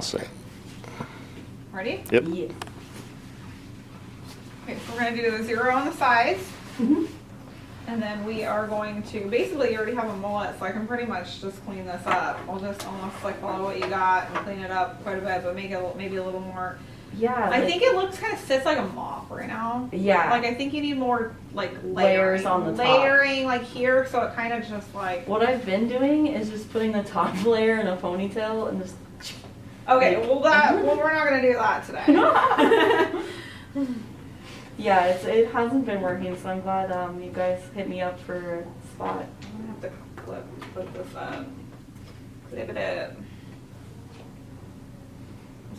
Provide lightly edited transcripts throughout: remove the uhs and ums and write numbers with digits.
say. Ready? Yep. Yeah. Okay, so we're going to do a 0 on the sides. Mhm. And then we are going to, basically you already have a mullet, so I can pretty much just clean this up. I'll just almost like follow what you got and clean it up quite a bit, but make it maybe a little more. Yeah. I think it looks kind of sits like a mop right now. Yeah. Like I think you need more like Layers on the top. layering like here, so it kind of just like. What I've been doing is just putting the top layer in a ponytail and just. Okay, well we're not gonna do that today. Yeah, it hasn't been working, so I'm glad you guys hit me up for a spot. I'm gonna have to clip this up. Clip it up.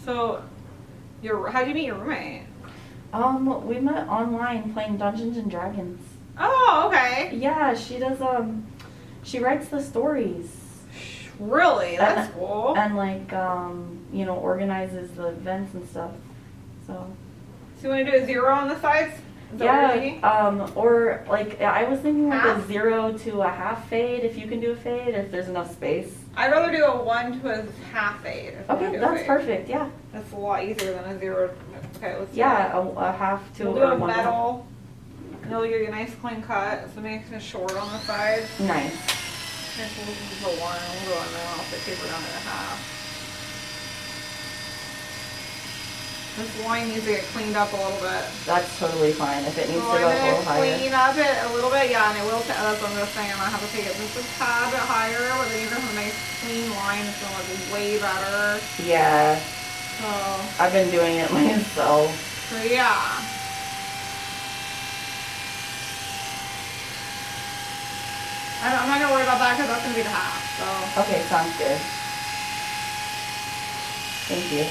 So, how'd you meet your roommate? We met online playing Dungeons and Dragons. Oh, okay. Yeah, she does she writes the stories. Really? That's cool. And like organizes the events and stuff. So So you want to do a 0 on the sides? Is that what you're thinking? or like I was thinking like Half? a 0 to a half fade if you can do a fade, if there's enough space. I'd rather do a 1 to a half fade. If you wanna Okay, do a that's fade. perfect. Yeah. That's a lot easier than a 0. Okay, let's do Yeah, that. a half to We'll do or a 1 to half. metal. And it'll give you a nice clean cut. So make it short on the sides. Nice. Okay, so we'll do a 1. We'll go on there. I'll taper down to a half. This line needs to get cleaned up a little bit. That's totally fine. If it needs So to go I'm a little gonna higher. clean up it a little bit, yeah, and it will. That's what I'm just saying. I'm gonna have to take it just a tad bit higher, but then you're gonna have a nice clean line. It's gonna look way better. Yeah, So, I've been doing it myself. yeah. I'm not gonna worry about that because that's gonna be the half. So. Okay, sounds good. Thank you.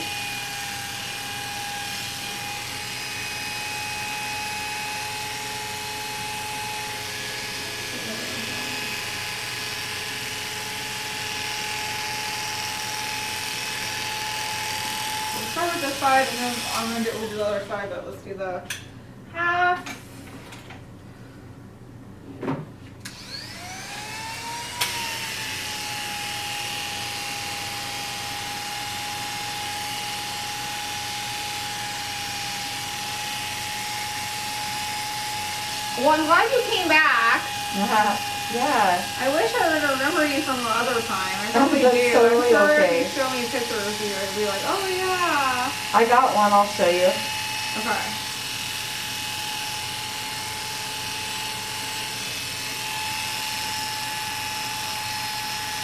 We'll start with this side, and then we'll do the other side, but let's do the half. Well, I'm glad you came back. Yeah. I wish I would remember you from the other time. I probably That's do. totally I'm sure okay. if you show me pictures, you'd be like, oh yeah. I got one, I'll show you. Okay.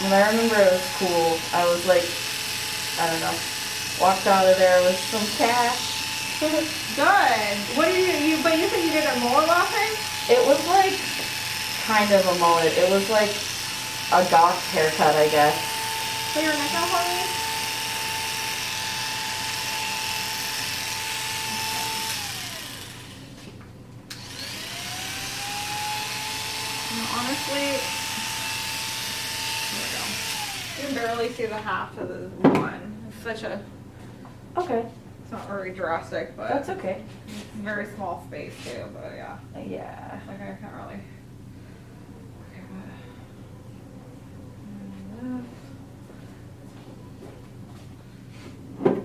And I remember it was cool. I was like, I don't know, walked out of there with some cash. Good. What did but you said you did a more last time? It was like kind of a mullet. It was like a goth haircut, I guess. Put your neck out for me. Honestly, there we go. You can barely see the half of the one. It's such a, Okay, it's not very drastic, but that's okay. it's a very small space too, but yeah. Yeah. Like I can't really. Okay,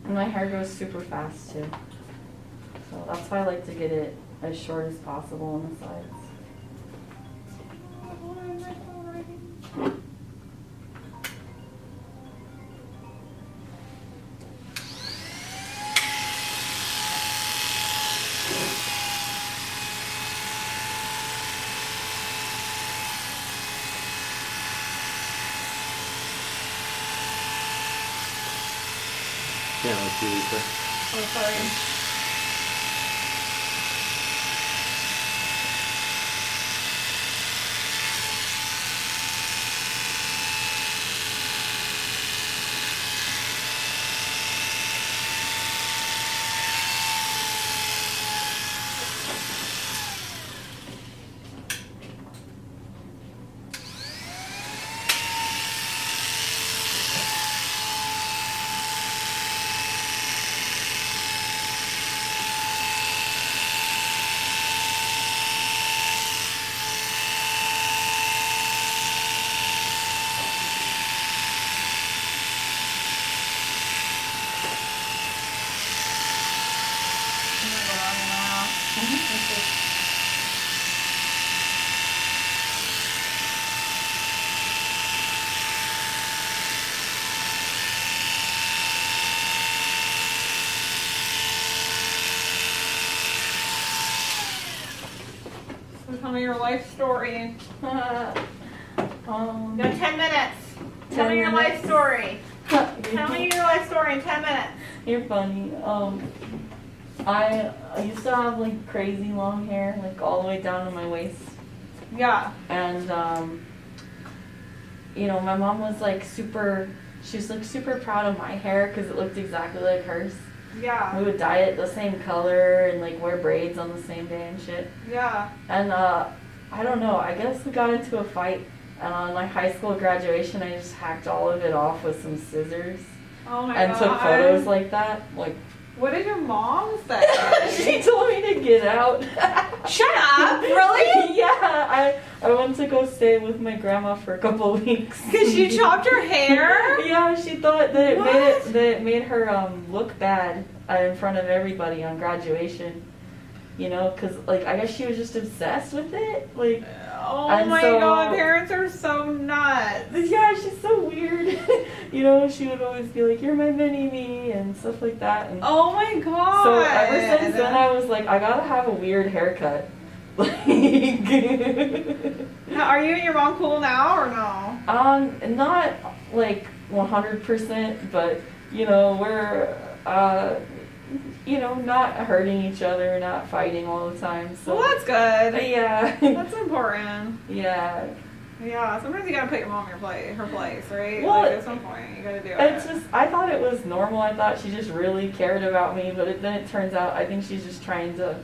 And my hair grows super fast too. So that's why I like to get it as short as possible on the sides. Yeah, let's do Lisa. Oh, sorry. me your life story. You got 10 minutes. Tell 10 me your life minutes? story. Tell me your life story in 10 minutes. You're funny. I used to have like crazy long hair, like all the way down to my waist. Yeah. And you know, my mom was like she's like super proud of my hair because it looked exactly like hers. Yeah. We would dye it the same color and like wear braids on the same day and shit. Yeah. And I don't know, I guess we got into a fight, and on my high school graduation I just hacked all of it off with some scissors Oh my and god. took photos like that. Like, What did your mom say? she told me to get out. Shut up! Really? Yeah, I went to go stay with my grandma for a couple weeks. Because she chopped her hair? Yeah, she thought that What? it made her look bad in front of everybody on graduation. You know, because like I guess she was just obsessed with it. Like, Oh and my so- god, parents are so nuts. yeah, she's so weird. You know, she would always be like, "You're my mini-me" and stuff like that. And Oh my god. so ever since then, I was like, I gotta have a weird haircut. Like, Now, are you and your mom cool now or no? not like 100%, but you know, we're you know, not hurting each other, not fighting all the time. So Well, that's good. yeah, That's important. yeah. Yeah, sometimes you gotta put your mom in her place, right? Well, like at some point, you gotta do It's it. just, I thought it was normal. I thought she just really cared about me, but then it turns out I think she's just trying to,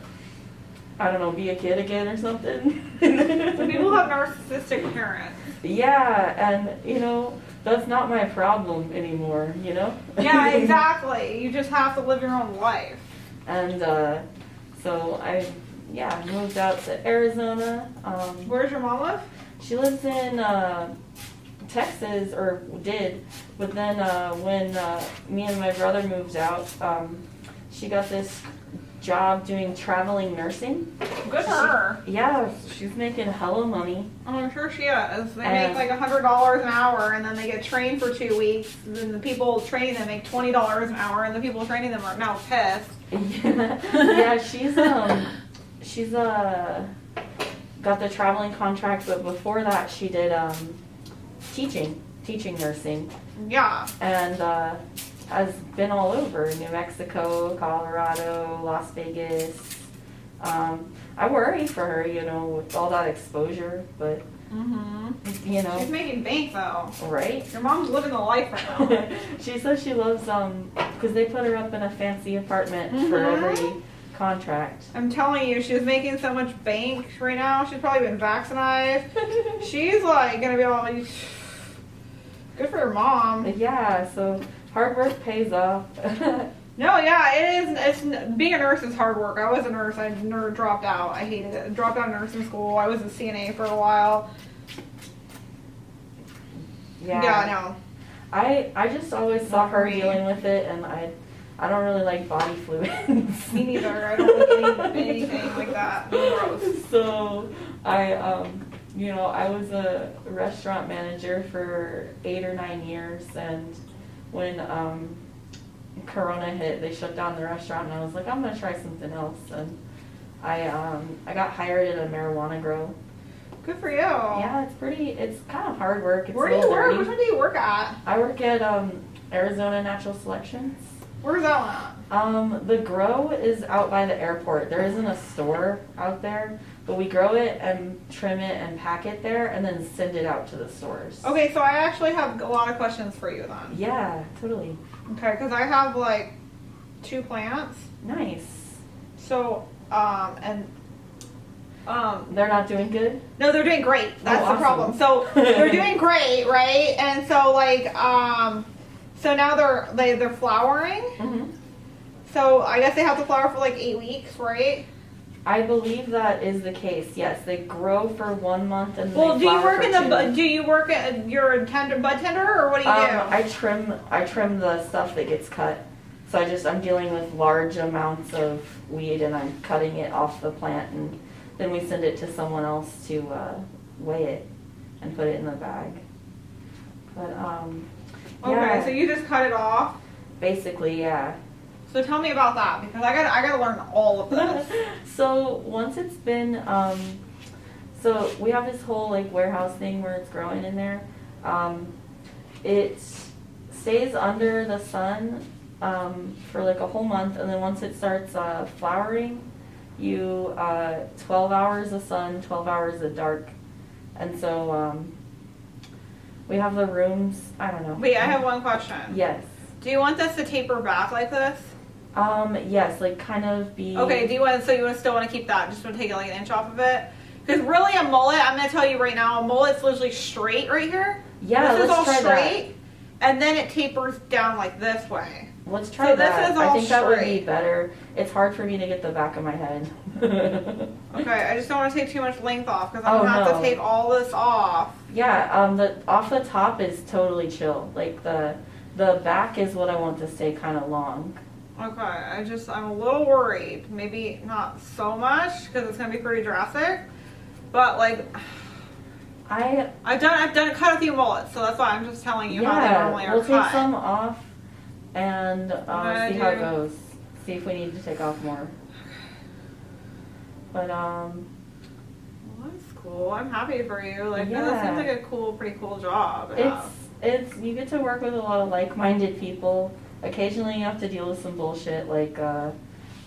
I don't know, be a kid again or something. Some people have narcissistic parents. Yeah, and you know, that's not my problem anymore, you know? Yeah, exactly. You just have to live your own life. And so I moved out to Arizona. Where's your mom live? She lives in Texas, or did, but then when me and my brother moved out, she got this job doing traveling nursing. Good for her. Yeah, she's making hella money. Oh, I'm sure she is. They And- make like $100 an hour, and then they get trained for 2 weeks. And then the people training them make $20 an hour, and the people training them are now pissed. Yeah, she's got the traveling contract, but before that she did teaching nursing, Yeah. and has been all over New Mexico, Colorado, Las Vegas. I worry for her, you know, with all that exposure, but you know, She's making bank though. right? Your mom's living the life right now. She says she loves because they put her up in a fancy apartment for Mhm. every contract. I'm telling you, she's making so much bank right now. She's probably been vaccinated. She's like gonna be all like, good for your mom. Yeah, so hard work pays off. No, yeah, it is. It's being a nurse is hard work. I was a nurse. I dropped out. I hated it. Dropped out of nursing school. I was a CNA for a while. Yeah, no. I just always saw Not her for me. dealing with it, and I don't really like body fluids. Me neither. I don't like anything like that. Gross. So you know, I was a restaurant manager for 8 or 9 years, and when Corona hit, they shut down the restaurant, and I was like, I'm gonna try something else, and I got hired at a marijuana grow. Good for you. Yeah, it's kind of hard work. It's Where a do you little work? dirty. Which one do you work at? I work at Arizona Natural Selections. Where's that one at? The grow is out by the airport. There isn't a store out there, but we grow it and trim it and pack it there and then send it out to the stores. Okay, so I actually have a lot of questions for you then. Yeah, totally. Okay, because I have like 2 plants. Nice. So, They're not doing good? no, they're doing great. That's the awesome. problem. So they're doing great, right? And so like, so now they're flowering. Mm-hmm. So I guess they have to flower for like 8 weeks, right? I believe that is the case. Yes, they grow for 1 month and Well, they do you flower work for in the 2. bud? Do you work at your bud tender, or what do you do? I trim the stuff that gets cut. So I'm dealing with large amounts of weed, and I'm cutting it off the plant, and then we send it to someone else to weigh it and put it in the bag. But Okay, yeah, so you just cut it off. basically, yeah. So tell me about that, because I gotta learn all of this. So once it's been So we have this whole like warehouse thing where it's growing in there. It stays under the sun for like a whole month, and then once it starts flowering, you 12 hours of sun, 12 hours of dark, and so we have the rooms. I don't know. Wait, I have one question. Yes. Do you want this to taper back like this? Yes, like kind of be. Okay, do you want, so you want still want to keep that, just want to take like an inch off of it? Because really a mullet, I'm going to tell you right now, a mullet's literally straight right here. Yeah, this is all let's try straight, and then it tapers down like this way. Let's try So that. this is all I think that would be straight. better. It's hard for me to get the back of my head. Okay, I just don't want to take too much length off because I'm Oh, going to have no. to take all this off. Yeah, the off the top is totally chill. Like the back is what I want to stay kind of long. Okay, I'm a little worried. Maybe not so much because it's going to be pretty drastic, but like I've done cut a few mullets, so that's why I'm just telling you how they normally are we'll cut. take some off and see how it do. goes. See if we need to take off more. But Well, that's cool. I'm happy for you. Like Yeah. that seems like a pretty cool job. it's you get to work with a lot of like-minded people. Occasionally you have to deal with some bullshit like a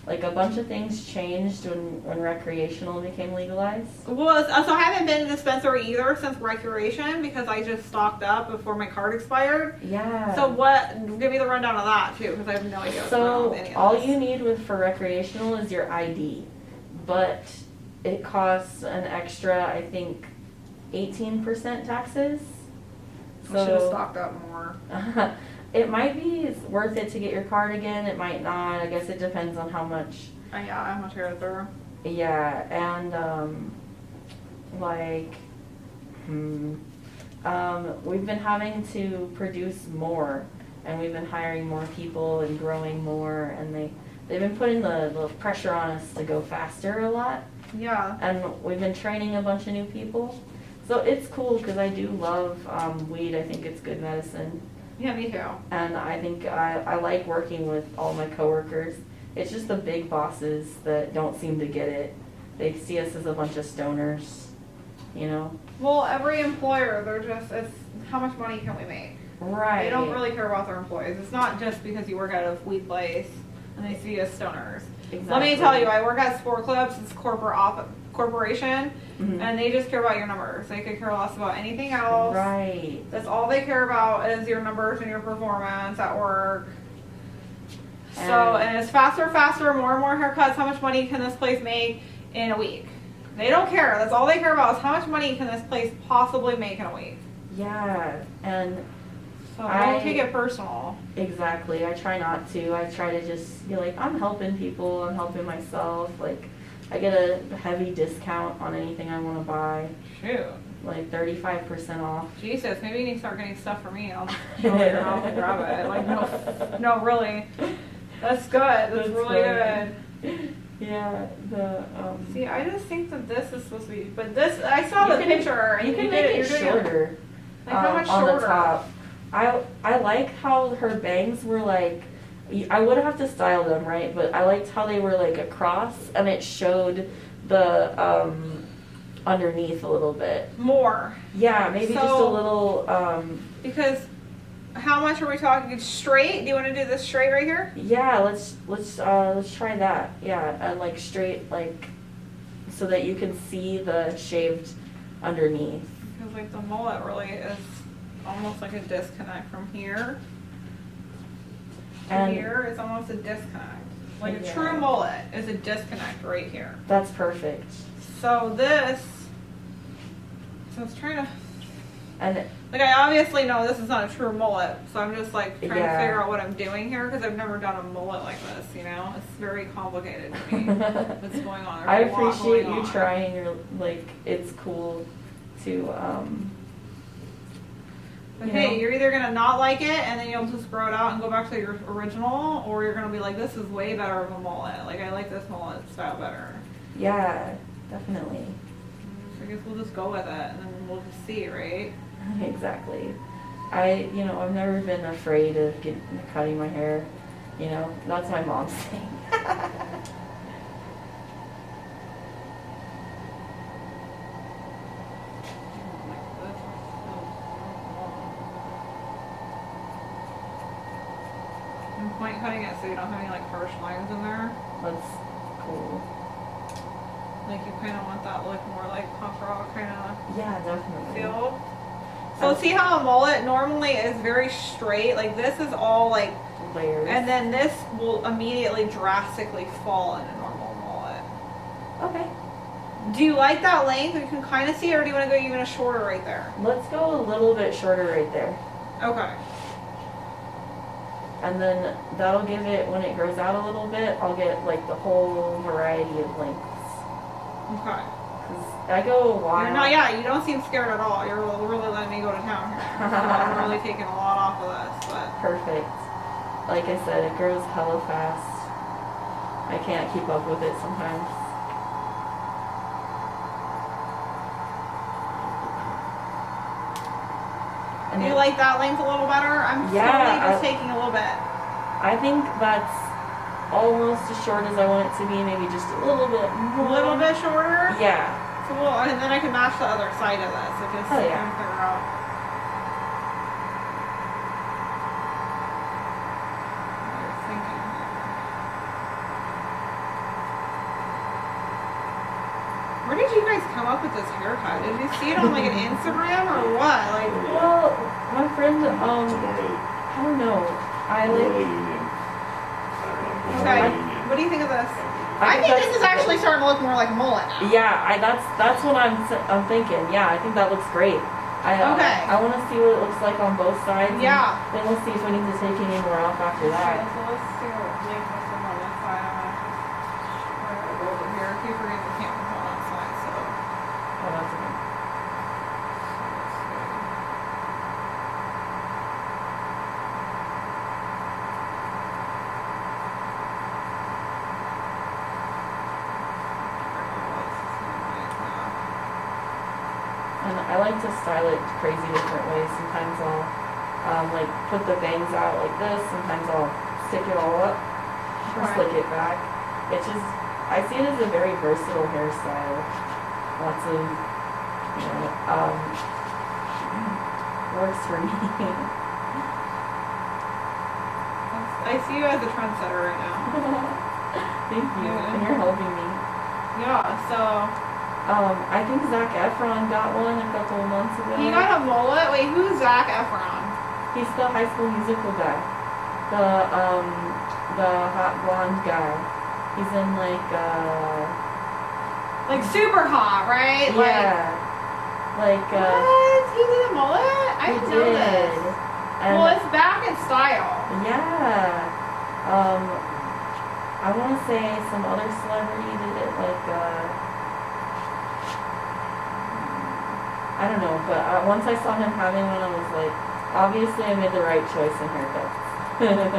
bunch of things changed when recreational became legalized. Well, so I haven't been in the dispensary either since recreation because I just stocked up before my card expired. Yeah. So give me the rundown of that too because I have no idea what's going on with any So of all this. you need for recreational is your ID, but it costs an extra, I think, 18% taxes. I should have stocked up more. It might be worth it to get your card again. It might not. I guess it depends on how much. Yeah, how much I gotta throw. Yeah, and we've been having to produce more, and we've been hiring more people and growing more, and they've been putting the pressure on us to go faster a lot, Yeah. and we've been training a bunch of new people. So it's cool because I do love weed. I think it's good medicine. Yeah, me too. And I think I like working with all my coworkers. It's just the big bosses that don't seem to get it. They see us as a bunch of stoners, you know? Well, every employer, it's how much money can we make? Right. They don't really care about their employees. It's not just because you work at a weed place and they see you as stoners. Exactly. Let me tell you, I work at Sport Clips. It's a corporation, Mhm. and they just care about your numbers. They could care less about anything else. Right. That's all they care about is your numbers and your performance at work. And it's faster, more and more haircuts. How much money can this place make in a week? They don't care. That's all they care about is how much money can this place possibly make in a week. Yeah, and So don't take it personal. exactly. I try not to. I try to just be like, I'm helping people. I'm helping myself. Like, I get a heavy discount on anything I want to buy, Shoot. like 35% off. Jesus, maybe you need to start getting stuff for me. I'll show you how to grab it. Like, no, really. That's good. That's really good. Yeah, See, I just think that this is supposed to be, but this, I saw the picture. And You can did make it you're doing shorter. Like, how much on shorter? the top. I like how her bangs were like, I would have to style them, right? But I liked how they were like across and it showed the underneath a little bit. More. Yeah, maybe just a So- little Because how much are we talking? Straight? Do you want to do this straight right here? yeah, let's try that. Yeah, and like straight, like so that you can see the shaved underneath. Because like the mullet really is almost like a disconnect from here to And here. It's almost a disconnect. Like a Yeah. true mullet is a disconnect right here. that's perfect. So I was trying to, And like I obviously know this is not a true mullet, so I'm just like trying to Yeah. figure out what I'm doing here because I've never done a mullet like this, you know? It's very complicated to me what's going on. I There's a lot appreciate going you on. trying your like it's cool to But you hey, know. you're either gonna not like it and then you'll just grow it out and go back to your original, or you're gonna be like, this is way better of a mullet. Like I like this mullet style better. yeah, definitely. So I guess we'll just go with it and then we'll just see, right? Exactly. I've never been afraid of cutting my hair. You know, that's my mom's thing. cutting it so you don't have any like harsh lines in there. That's cool. Like you kind of want that look more like punk rock kind of Yeah, definitely. feel. So see how a mullet normally is very straight? Like this is all like Layers. and then this will immediately drastically fall in a normal mullet. Okay. Do you like that length? You can kind of see it, or do you want to go even a shorter right there? Let's go a little bit shorter right there. Okay. And then that'll give it, when it grows out a little bit, I'll get like the whole variety of lengths. Okay. Cause I go wild. You're not, yeah, you don't seem scared at all. You're really letting me go to town here. I'm really taking a lot off of this, but. Perfect. Like I said, it grows hella fast. I can't keep up with it sometimes. Do you like that length a little better? I'm slowly just taking a little bit. I think that's almost as short as I want it to be, maybe just a little bit more. A little bit shorter? Yeah. So and then I can match the other side of this if it's Oh, yeah. figure out. What you're thinking here. Where did you guys come up with this haircut? Did you see it on like an Instagram or what? Like, Well, my friend, It's more like I don't know. I more like. like union. I don't know. More okay. like union. What do you think of this? I I think think this is actually starting to look more like mullet now. Yeah, that's what I'm thinking. Yeah, I think that looks great. Okay. I want to see what it looks like on both sides. Yeah. And then we'll see if we need to take any more off after Okay, that. so let's see what length this is on this side. I'm gonna go over here. I keep forgetting the camera's on that side, so. Oh, that's okay. And I like to style it crazy different ways. Sometimes I'll like put the bangs out like this. Sometimes I'll stick it all up or Right. slick it back. It's just, I see it as a very versatile hairstyle. Lots of, works for me. I see you as a trendsetter right now. Thank you, Yeah. and you're helping me. Yeah, so I think Zac Efron got one a couple of months ago. he got a mullet. Wait, who's Zac Efron? He's the High School Musical guy. The hot blonde guy. He's in Like super hot, right? yeah. Like what? He did a mullet? I He didn't know this. did. And Well, it's back in style. yeah. I want to say some other celebrity did it, I don't know, but once I saw him having one, I was like, obviously I made the right choice in haircuts. I'm gonna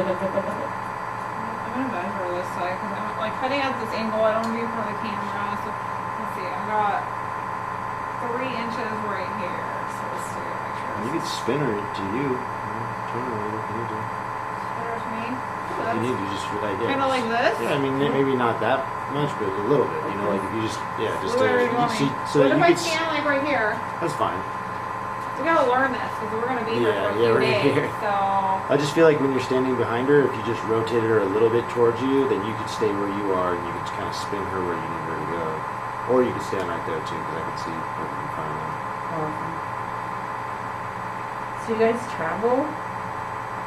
measure this side because I'm like cutting at this angle. I don't do for the camera. So let's see. I got 3 inches right here. So let's see. Make sure. You could spin her to you. Turn her over if you need to. There's me. If you need to, just like Kind of like this. Yeah, I mean maybe not that much, but a little bit. You know, like if you just Where do you want me? so What that if you I could. stand like right here? That's fine. We gotta learn this because we're gonna be here Yeah, for a yeah, few right days. here. So I just feel like when you're standing behind her, if you just rotated her a little bit towards you, then you could stay where you are and you could kind of spin her where you need her to go. Or you could stand right there too, because I can see perfectly fine now. Awesome. So you guys travel?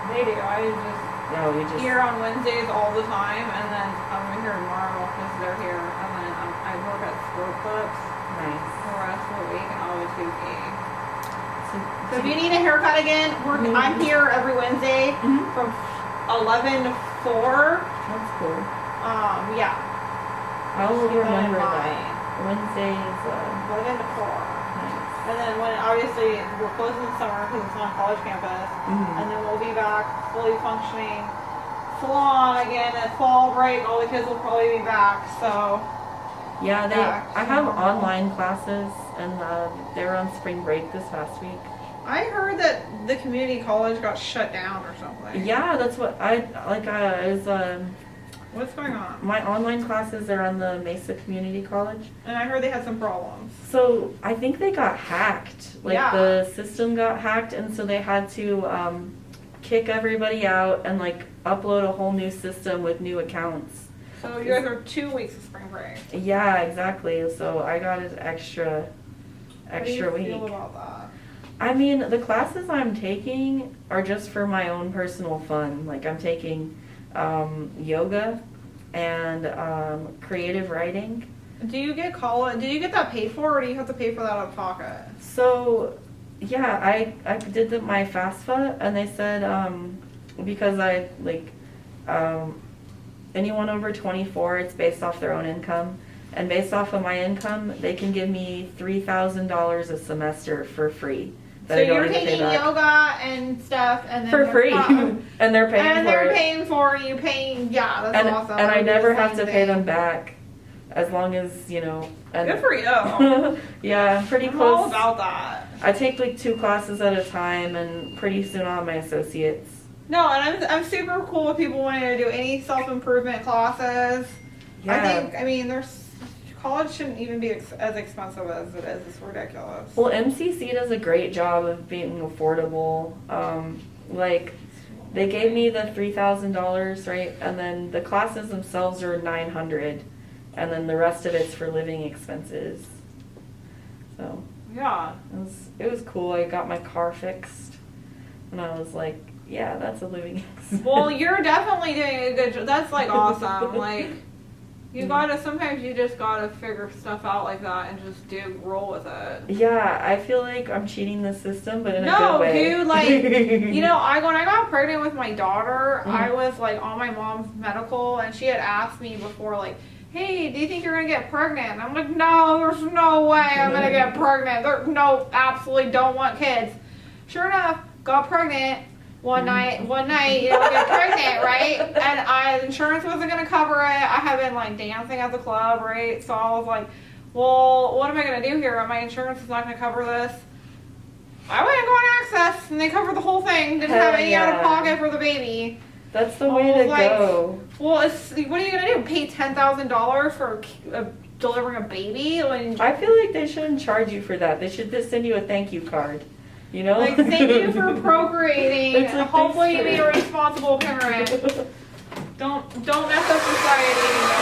they do. I just No, you just. here on Wednesdays all the time, and then I'm here tomorrow because they're here, and then I work at Sport Clips Nice. the rest of the week, and always do pee. So if do you need a haircut again, I'm here every Wednesday Mhm. from 11 to 4. That's cool. Yeah. I will Keep that in remember that. mind. Wednesdays, 11 to 4. nice. And then when obviously we're closed in the summer because it's on college campus, Mhm. and then we'll be back fully functioning salon again at fall break. All the kids will probably be back. So Yeah, back I to have normal. online classes, and they were on spring break this past week. I heard that the community college got shut down or something. Yeah, that's what I What's going on? my online classes are on the Mesa Community College. And I heard they had some problems. So I think they got hacked. Like Yeah. the system got hacked, and so they had to kick everybody out and like upload a whole new system with new accounts. So you guys are 2 weeks of spring break. Yeah, exactly. So I got an extra How do you week. feel about that? I mean, the classes I'm taking are just for my own personal fun. Like I'm taking yoga and creative writing. Do you get college? Do you get that paid for, or do you have to pay for that out of pocket? So, yeah, I did my FAFSA, and they said because I like anyone over 24, it's based off their own income, and based off of my income, they can give me $3,000 a semester for free. So you're taking yoga and stuff, and then for free, and they're paying and for they're it. paying for you. Paying, yeah, that's awesome. And I never have to Same pay thing. them back, as long as you know. And Good for you. yeah, pretty I'm close. all about that. I take like 2 classes at a time, and pretty soon I'll have my associates. No, and I'm super cool with people wanting to do any self-improvement classes. Yeah. I mean, college shouldn't even be as expensive as it is. It's ridiculous. Well, MCC does a great job of being affordable. Like, they gave me the $3,000, right? And then the classes themselves are $900, and then the rest of it's for living expenses. So Yeah. it was cool. I got my car fixed, and I was like, yeah, that's a living expense. Well, you're definitely doing a good job. That's like awesome. Like, sometimes you just gotta figure stuff out like that and just roll with it. Yeah, I feel like I'm cheating the system, but in a good No, way. dude, like, when I got pregnant with my daughter, I was like on my mom's medical, and she had asked me before, like, hey, do you think you're gonna get pregnant? And I'm like, no, there's no way I'm gonna get pregnant. No, absolutely don't want kids. Sure enough, got pregnant. One night, get pregnant, right? And insurance wasn't gonna cover it. I had been like dancing at the club, right? So I was like, well, what am I gonna do here? My insurance is not gonna cover this. I went and got access, and they covered the whole thing. Didn't have any out of pocket for the baby. That's the way to go. Well, what are you gonna do? Pay $10,000 for delivering a baby? I feel like they shouldn't charge you for that. They should just send you a thank you card. You know? Like, thank you for procreating. It's like, Hopefully you thanks be a responsible parent. Don't mess up society anymore.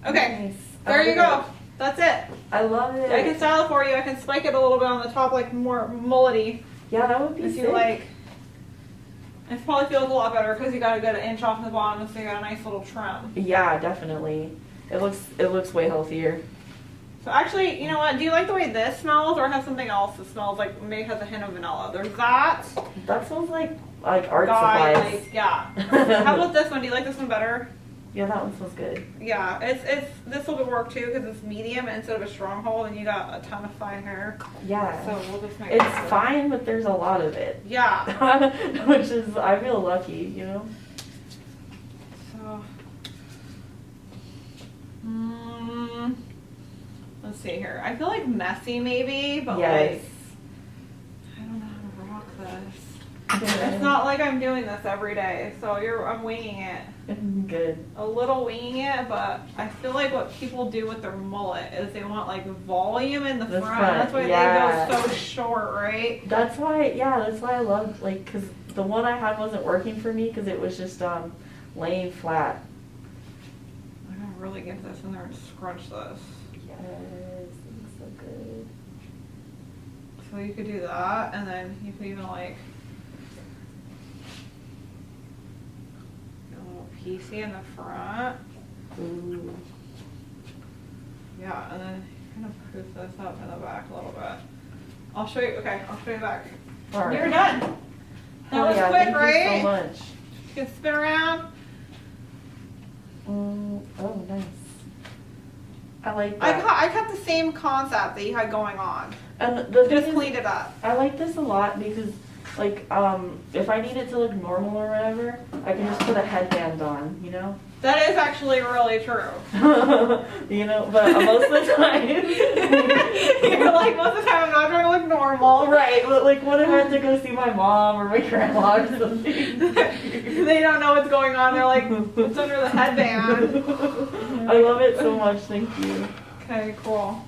Okay, Nice. there you go. That's it. I love it. I can style it for you. I can spike it a little bit on the top, like more mullety. Yeah, that would be If sick. you like. It probably feels a lot better because you got a good inch off the bottom, so you got a nice little trim. Yeah, definitely. It looks way healthier. So actually, you know what? Do you like the way this smells, or has something else that smells like maybe has a hint of vanilla? There's that. That smells like art Guy, supplies. like, yeah. How about this one? Do you like this one better? Yeah, that one smells good. Yeah, it's this will work too because it's medium instead of a stronghold, and you got a ton of fine hair. Yeah. So we'll just make It's it. fine, but there's a lot of it. Yeah. Which is, I feel lucky, you know? So. Let's see here. I feel like messy maybe, but Yes. like I don't know how to rock this. It's not like I'm doing this every day, so I'm winging it. Good. A little winging it, but I feel like what people do with their mullet is they want like volume in the front. That's why yeah. they go so short, right? That's why I love, like, because the one I had wasn't working for me because it was just laying flat. I'm gonna really get this in there and scrunch this. Yes, it's so good. So you could do that, and then you could even like a little piecey in the front. Ooh. Yeah, and then kind of poof this up in the back a little bit. I'll show you. Okay, I'll show you back. All right. You're done. That Oh, was yeah, quick, thank right? you so much. You can spin around. Oh, nice. I like that. I kept the same concept that you had going on. And the thing Just is, cleaned it up. I like this a lot because, like, if I need it to look normal or whatever, I can just put a headband on, you know? That is actually really true. You know, but most of the time. You're like, most of the time I'm not trying to look normal. Right, but like, what if I have to go see my mom or my grandma or something? They don't know what's going on. They're like, what's under the headband? I love it so much, thank you. Okay, cool.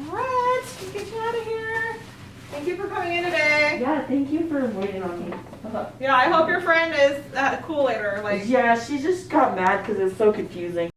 Alright, get you out of here. Thank you for coming in today. Yeah, thank you for waiting on me. Yeah, I hope your friend is cool later. Like, Yeah, she just got mad because it's so confusing.